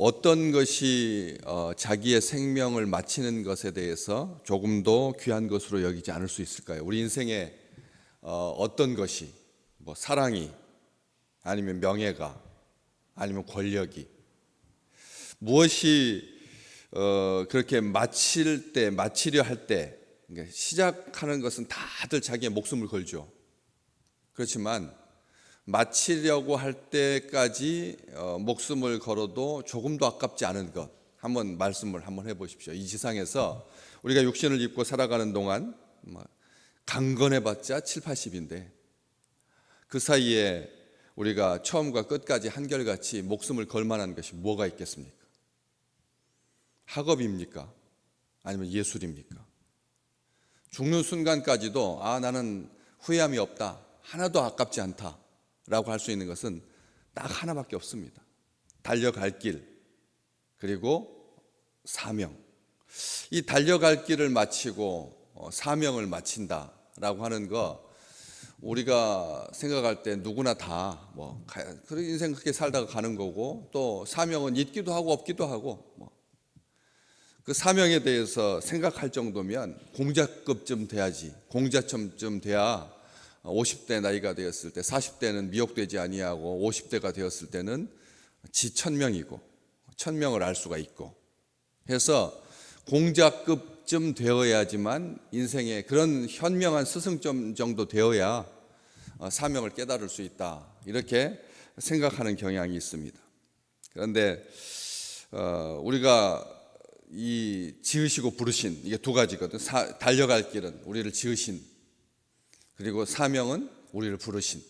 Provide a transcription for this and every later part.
어떤 것이 자기의 생명을 마치는 것에 대해서 조금도 귀한 것으로 여기지 않을 수 있을까요? 우리 인생에 어떤 것이 사랑이 아니면 명예가 아니면 권력이 무엇이 그렇게 마치려 할 때 시작하는 것은 다들 자기의 목숨을 걸죠. 그렇지만 마치려고 할 때까지 목숨을 걸어도 조금도 아깝지 않은 것 한번 말씀을 한번 해보십시오. 이 지상에서 우리가 육신을 입고 살아가는 동안 강건해봤자 7, 80인데 그 사이에 우리가 처음과 끝까지 한결같이 목숨을 걸 만한 것이 뭐가 있겠습니까? 학업입니까? 아니면 예술입니까? 죽는 순간까지도 나는 후회함이 없다, 하나도 아깝지 않다 라고 할 수 있는 것은 딱 하나밖에 없습니다. 달려갈 길, 그리고 사명. 이 달려갈 길을 마치고 사명을 마친다라고 하는 거 우리가 생각할 때 누구나 다 그런 인생 그렇게 살다가 가는 거고, 또 사명은 있기도 하고 없기도 하고 그 사명에 대해서 생각할 정도면 공자급쯤 돼야지, 공자쯤 돼야 50대 나이가 되었을 때 40대는 미혹되지 아니하고 50대가 되었을 때는 지천명이고 천명을 알 수가 있고 해서 공자급쯤 되어야지만 인생에 그런 현명한 스승점 정도 되어야 사명을 깨달을 수 있다, 이렇게 생각하는 경향이 있습니다. 그런데 우리가 이 지으시고 부르신, 이게 두 가지거든. 달려갈 길은 우리를 지으신, 그리고 사명은 우리를 부르신,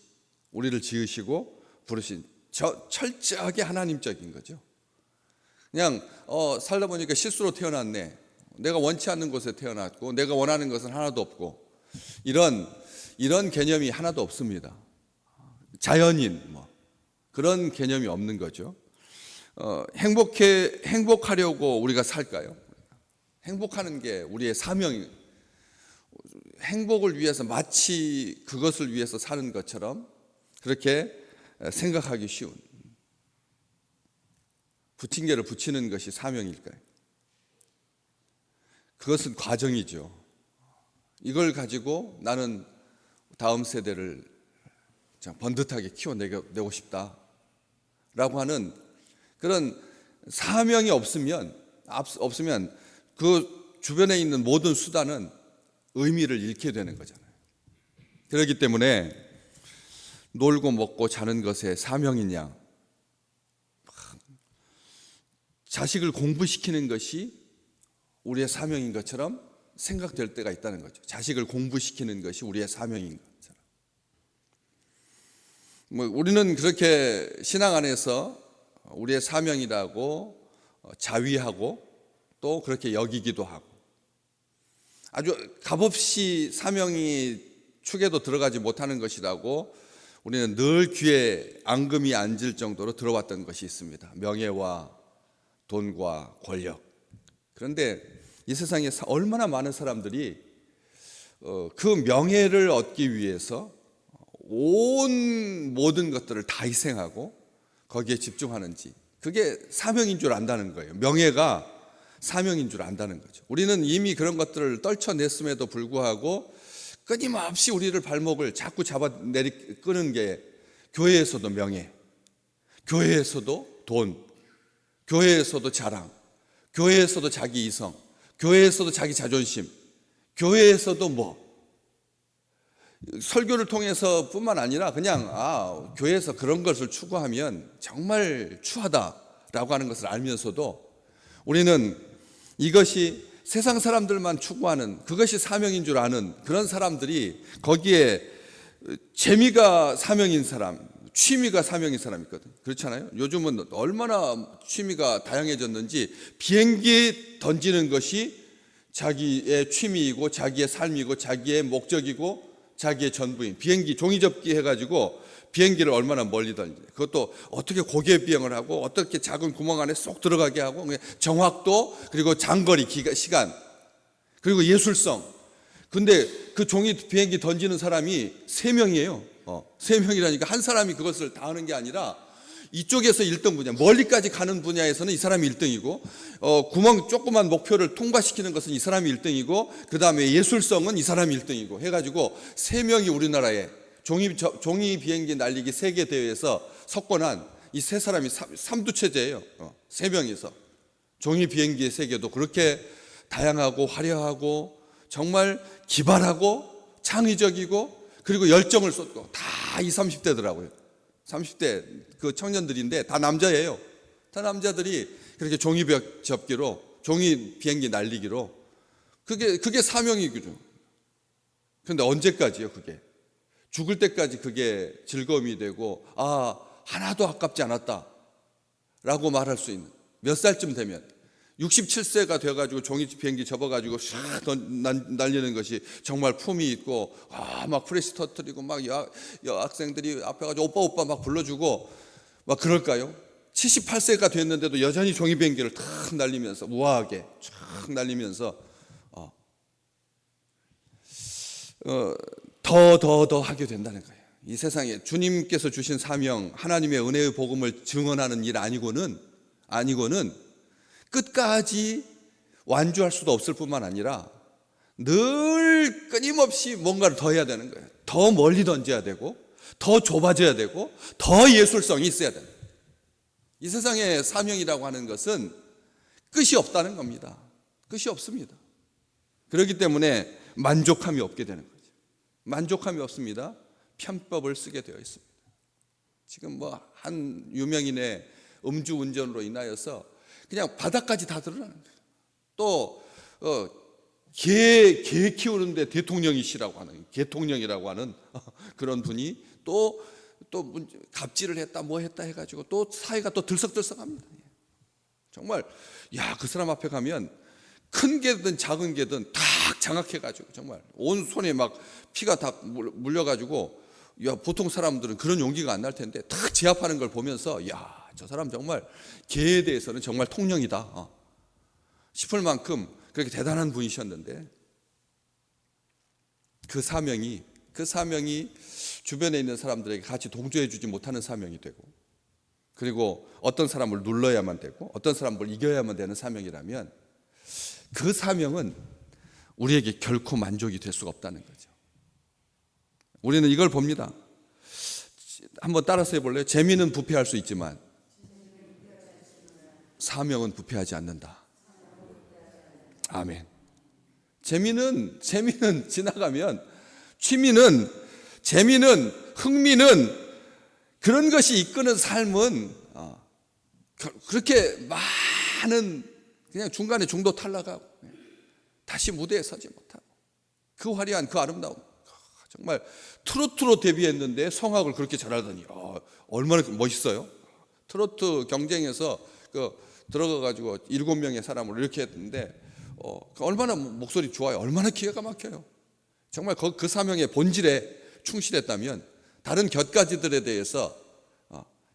우리를 지으시고 부르신, 철저하게 하나님적인 거죠. 그냥 살다 보니까 실수로 태어났네, 내가 원치 않는 곳에 태어났고 내가 원하는 것은 하나도 없고, 이런 개념이 하나도 없습니다. 자연인 그런 개념이 없는 거죠. 행복하려고 우리가 살까요? 행복하는 게 우리의 사명이, 행복을 위해서 마치 그것을 위해서 사는 것처럼 그렇게 생각하기 쉬운, 부침개를 붙이는 것이 사명일까요? 그것은 과정이죠. 이걸 가지고 나는 다음 세대를 번듯하게 키워내고 싶다라고 하는 그런 사명이 없으면 그 주변에 있는 모든 수단은 의미를 잃게 되는 거잖아요. 그렇기 때문에 놀고 먹고 자는 것에 사명인 양, 자식을 공부시키는 것이 우리의 사명인 것처럼 생각될 때가 있다는 거죠. 자식을 공부시키는 것이 우리의 사명인 것처럼. 우리는 그렇게 신앙 안에서 우리의 사명이라고 자위하고 또 그렇게 여기기도 하고, 아주 값없이 사명이 축에도 들어가지 못하는 것이라고 우리는 늘 귀에 앙금이 앉을 정도로 들어왔던 것이 있습니다. 명예와 돈과 권력. 그런데 이 세상에 얼마나 많은 사람들이 그 명예를 얻기 위해서 모든 것들을 다 희생하고 거기에 집중하는지, 그게 사명인 줄 안다는 거예요. 명예가 사명인 줄 안다는 거죠. 우리는 이미 그런 것들을 떨쳐냈음에도 불구하고 끊임없이 우리를 발목을 자꾸 끄는 게, 교회에서도 명예, 교회에서도 돈, 교회에서도 자랑, 교회에서도 자기 이성, 교회에서도 자기 자존심, 교회에서도 설교를 통해서 뿐만 아니라 그냥 교회에서 그런 것을 추구하면 정말 추하다라고 하는 것을 알면서도 우리는 이것이 세상 사람들만 추구하는, 그것이 사명인 줄 아는 그런 사람들이, 거기에 재미가 사명인 사람, 취미가 사명인 사람이 있거든. 그렇잖아요. 요즘은 얼마나 취미가 다양해졌는지, 비행기 던지는 것이 자기의 취미이고 자기의 삶이고 자기의 목적이고 자기의 전부인, 비행기 종이접기 해가지고 비행기를 얼마나 멀리 던지, 그것도 어떻게 고개 비행을 하고 어떻게 작은 구멍 안에 쏙 들어가게 하고, 정확도, 그리고 장거리 시간, 그리고 예술성. 근데 그 종이 비행기 던지는 사람이 3명이에요. 3명이라니까 한 사람이 그것을 다 하는 게 아니라 이쪽에서 1등 분야, 멀리까지 가는 분야에서는 이 사람이 1등이고, 구멍 조그만 목표를 통과시키는 것은 이 사람이 1등이고, 그 다음에 예술성은 이 사람이 1등이고 해가지고 3명이 우리나라에 종이 비행기 날리기 세계 대회에서 석권한 이 3사람이 삼두체제예요. 3명이서 종이 비행기의 세계도 그렇게 다양하고 화려하고 정말 기발하고 창의적이고 그리고 열정을 쏟고 다 20, 30대더라고요. 30대 그 청년들인데 다 남자예요. 다 남자들이 그렇게 종이 접기로, 종이 비행기 날리기로, 그게 사명이죠. 그런데 언제까지요? 그게 죽을 때까지 그게 즐거움이 되고, 아, 하나도 아깝지 않았다 라고 말할 수 있는, 몇 살쯤 되면 67세가 되어가지고 종이 비행기 접어가지고 샥 날리는 것이 정말 품이 있고, 막 프레시 터뜨리고 막 여학생들이 앞에 가지고 오빠 막 불러주고 막 그럴까요? 78세가 됐는데도 여전히 종이 비행기를 탁 날리면서 우아하게 쫙 날리면서 더 하게 된다는 거예요. 이 세상에 주님께서 주신 사명, 하나님의 은혜의 복음을 증언하는 일 아니고는 끝까지 완주할 수도 없을 뿐만 아니라 늘 끊임없이 뭔가를 더 해야 되는 거예요. 더 멀리 던져야 되고, 더 좁아져야 되고, 더 예술성이 있어야 되는 거예요. 이 세상의 사명이라고 하는 것은 끝이 없다는 겁니다. 끝이 없습니다. 그렇기 때문에 만족함이 없게 되는 거죠. 만족함이 없습니다. 편법을 쓰게 되어 있습니다. 지금 한 유명인의 음주운전으로 인하여서 그냥 바닥까지 다 드러나는 거예요. 또 개 키우는데 대통령이시라고 하는, 개통령이라고 하는 그런 분이 또 갑질을 했다 뭐 했다 해가지고 또 사회가 또 들썩들썩합니다. 정말 그 사람 앞에 가면 큰 개든 작은 개든 다 장악해가지고 정말 온 손에 막 피가 다 물려가지고, 보통 사람들은 그런 용기가 안 날 텐데 탁 제압하는 걸 보면서 저 사람 정말 개에 대해서는 정말 통령이다 싶을 만큼 그렇게 대단한 분이셨는데, 그 사명이 주변에 있는 사람들에게 같이 동조해 주지 못하는 사명이 되고, 그리고 어떤 사람을 눌러야만 되고 어떤 사람을 이겨야만 되는 사명이라면 그 사명은 우리에게 결코 만족이 될 수가 없다는 거죠. 우리는 이걸 봅니다. 한번 따라서 해볼래요? 재미는 부패할 수 있지만 사명은 부패하지 않는다. 아멘. 재미는 지나가면, 취미는, 재미는, 흥미는, 그런 것이 이끄는 삶은 그렇게 많은, 그냥 중간에 중도 탈락하고 다시 무대에 서지 못하고, 그 화려한 그 아름다움, 정말 트로트로 데뷔했는데 성악을 그렇게 잘하더니 얼마나 멋있어요. 트로트 경쟁에서 들어가가지고 7명의 사람을 이렇게 했는데 얼마나 목소리 좋아요. 얼마나 기가 막혀요. 정말 그 사명의 본질에 충실했다면 다른 곁가지들에 대해서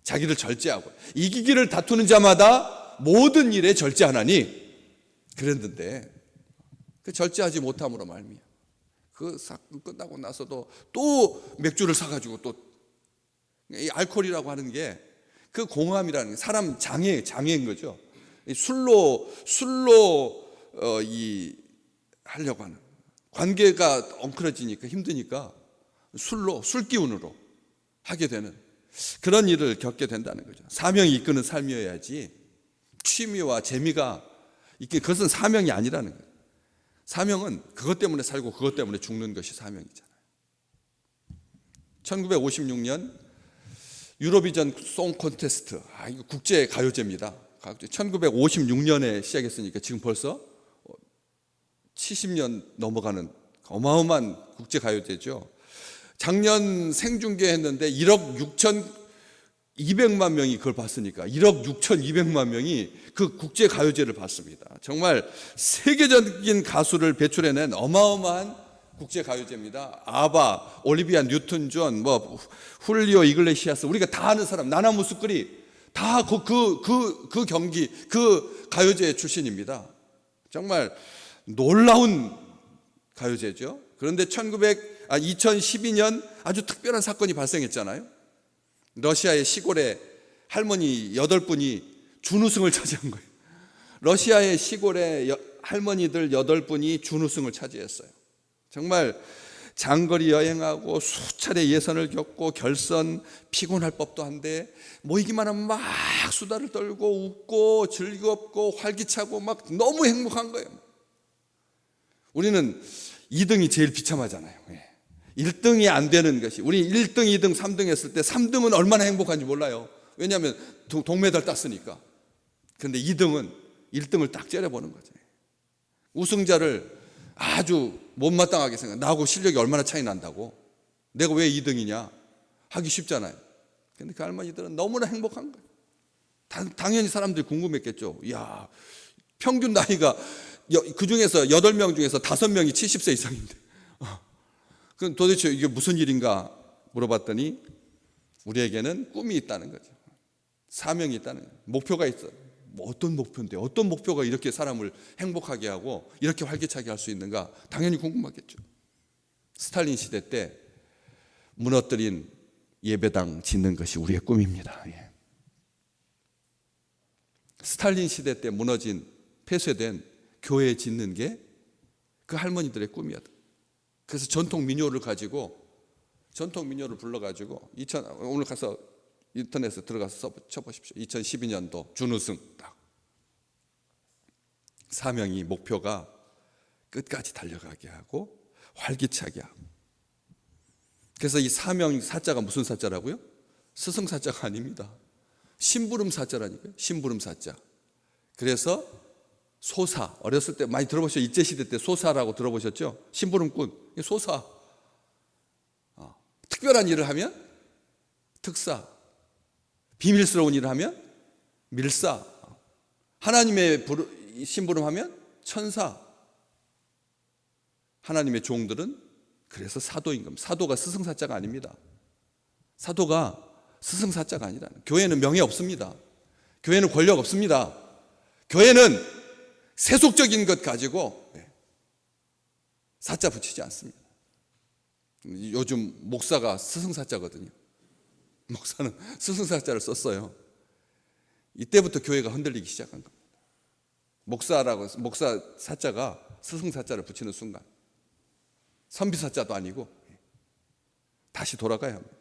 자기를 절제하고, 이기기를 다투는 자마다 모든 일에 절제하나니 그랬는데, 그 절제하지 못함으로 말미암아 그 사건 끝나고 나서도 또 맥주를 사가지고, 또 이 알코올이라고 하는 게 그 공함이라는 게 사람 장애인 거죠. 술로 하려고 하는, 관계가 엉클어지니까 힘드니까 술 기운으로 하게 되는 그런 일을 겪게 된다는 거죠. 사명이 이끄는 삶이어야지 취미와 재미가 그것은 사명이 아니라는 거예요. 사명은 그것 때문에 살고 그것 때문에 죽는 것이 사명이잖아요. 1956년 유로비전 송 콘테스트, 이거 국제 가요제입니다. 1956년에 시작했으니까 지금 벌써 70년 넘어가는 어마어마한 국제 가요제죠. 작년 생중계했는데 1억 6,200만 명이 그걸 봤으니까 1억 6,200만 명이 그 국제 가요제를 봤습니다. 정말 세계적인 가수를 배출해낸 어마어마한 국제 가요제입니다. 아바, 올리비아 뉴튼 존, 훌리오 이글레시아스, 우리가 다 아는 사람, 나나 무스크리 다 그 경기, 그 가요제 출신입니다. 정말 놀라운 가요제죠. 그런데 2012년 아주 특별한 사건이 발생했잖아요. 러시아의 시골에 할머니 8분이 준우승을 차지한 거예요. 러시아의 시골의 할머니들 8분이 준우승을 차지했어요. 정말 장거리 여행하고 수차례 예선을 겪고 결선, 피곤할 법도 한데 모이기만 하면 막 수다를 떨고 웃고 즐겁고 활기차고 막 너무 행복한 거예요. 우리는 2등이 제일 비참하잖아요. 1등이 안 되는 것이, 우리 1등, 2등, 3등 했을 때 3등은 얼마나 행복한지 몰라요. 왜냐하면 동메달 땄으니까. 그런데 2등은 1등을 딱 째려보는 거죠. 우승자를 아주 못마땅하게 생각, 나하고 실력이 얼마나 차이 난다고, 내가 왜 2등이냐 하기 쉽잖아요. 근데 그 할머니들은 너무나 행복한 거예요. 당연히 사람들이 궁금했겠죠. 이야, 평균 나이가 그 중에서 8명 중에서 5명이 70세 이상인데 그럼 도대체 이게 무슨 일인가 물어봤더니 우리에게는 꿈이 있다는 거죠. 사명이 있다는 거예요. 목표가 있어요. 뭐 어떤 목표인데, 어떤 목표가 이렇게 사람을 행복하게 하고 이렇게 활기차게 할 수 있는가 당연히 궁금하겠죠. 스탈린 시대 때 무너뜨린 예배당 짓는 것이 우리의 꿈입니다. 스탈린 시대 때 무너진, 폐쇄된 교회 짓는 게 그 할머니들의 꿈이었다. 그래서 전통 민요를 불러가지고 오늘 가서 인터넷에 들어가서 쳐보십시오. 2012년도 준우승 딱. 사명이, 목표가 끝까지 달려가게 하고 활기차게 하고. 그래서 이 사명 사자가 무슨 사자라고요? 스승 사자가 아닙니다. 심부름 사자라니까요. 심부름 사자. 그래서 소사, 어렸을 때 많이 들어보셨죠? 일제시대 때 소사라고 들어보셨죠? 심부름꾼, 소사. 특별한 일을 하면 특사, 비밀스러운 일을 하면 밀사, 하나님의 심부름하면 천사. 하나님의 종들은 그래서 사도인 겁니다. 사도가 스승사자가 아닙니다. 사도가 스승사자가 아니라, 교회는 명예 없습니다. 교회는 권력 없습니다. 교회는 세속적인 것 가지고 사자 붙이지 않습니다. 요즘 목사가 스승사자거든요. 목사는 스승사자를 썼어요. 이때부터 교회가 흔들리기 시작한 겁니다. 목사 사자가 스승사자를 붙이는 순간 선비사자도 아니고 다시 돌아가야 합니다.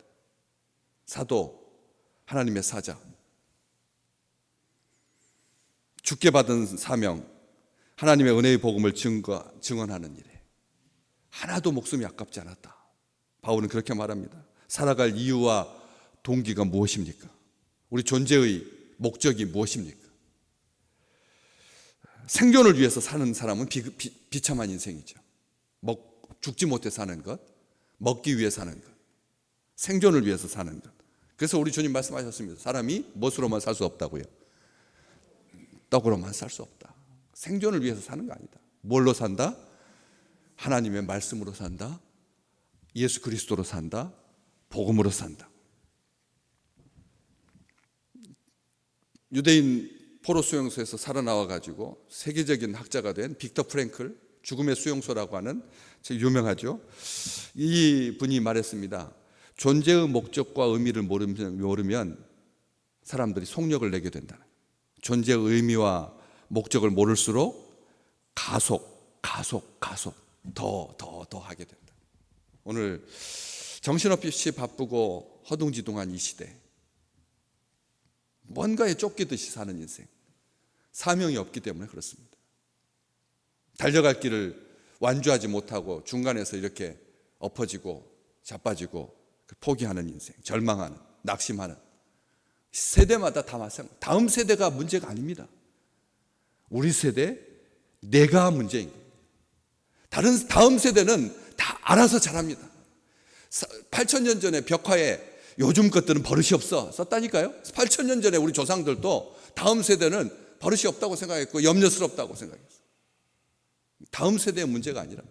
사도, 하나님의 사자, 주께 받은 사명, 하나님의 은혜의 복음을 증언하는 일에 하나도 목숨이 아깝지 않았다. 바울은 그렇게 말합니다. 살아갈 이유와 동기가 무엇입니까? 우리 존재의 목적이 무엇입니까? 생존을 위해서 사는 사람은 비참한 인생이죠. 죽지 못해 사는 것, 먹기 위해 사는 것, 생존을 위해서 사는 것. 그래서 우리 주님 말씀하셨습니다. 사람이 무엇으로만 살 수 없다고요? 떡으로만 살 수 없다. 생존을 위해서 사는 거 아니다. 뭘로 산다? 하나님의 말씀으로 산다. 예수 그리스도로 산다. 복음으로 산다. 유대인 포로 수용소에서 살아나와 가지고 세계적인 학자가 된 빅터 프랭클, 죽음의 수용소라고 하는, 유명하죠. 이 분이 말했습니다. 존재의 목적과 의미를 모르면 사람들이 속력을 내게 된다. 존재의 의미와 목적을 모를수록 가속 더 하게 된다. 오늘 정신없이 바쁘고 허둥지둥한 이 시대, 뭔가에 쫓기듯이 사는 인생, 사명이 없기 때문에 그렇습니다. 달려갈 길을 완주하지 못하고 중간에서 이렇게 엎어지고 자빠지고 포기하는 인생, 절망하는, 낙심하는, 세대마다 다 마찬가지. 다음 세대가 문제가 아닙니다. 우리 세대, 내가 문제인 거예요. 다음 세대는 다 알아서 잘합니다. 8,000년 전에 벽화에 요즘 것들은 버릇이 없어 썼다니까요. 8,000년 전에 우리 조상들도 다음 세대는 버릇이 없다고 생각했고 염려스럽다고 생각했어요. 다음 세대의 문제가 아니라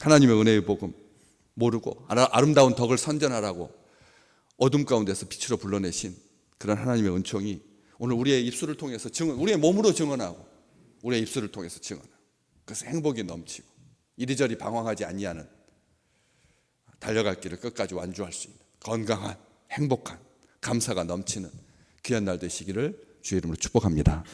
하나님의 은혜의 복음 모르고 아름다운 덕을 선전하라고 어둠 가운데서 빛으로 불러내신 그런 하나님의 은총이 오늘 우리의 입술을 통해서 우리의 몸으로 증언하고 우리의 입술을 통해서 증언하고, 그래서 행복이 넘치고 이리저리 방황하지 아니하는, 달려갈 길을 끝까지 완주할 수 있는 건강한, 행복한, 감사가 넘치는 귀한 날 되시기를 주의 이름으로 축복합니다.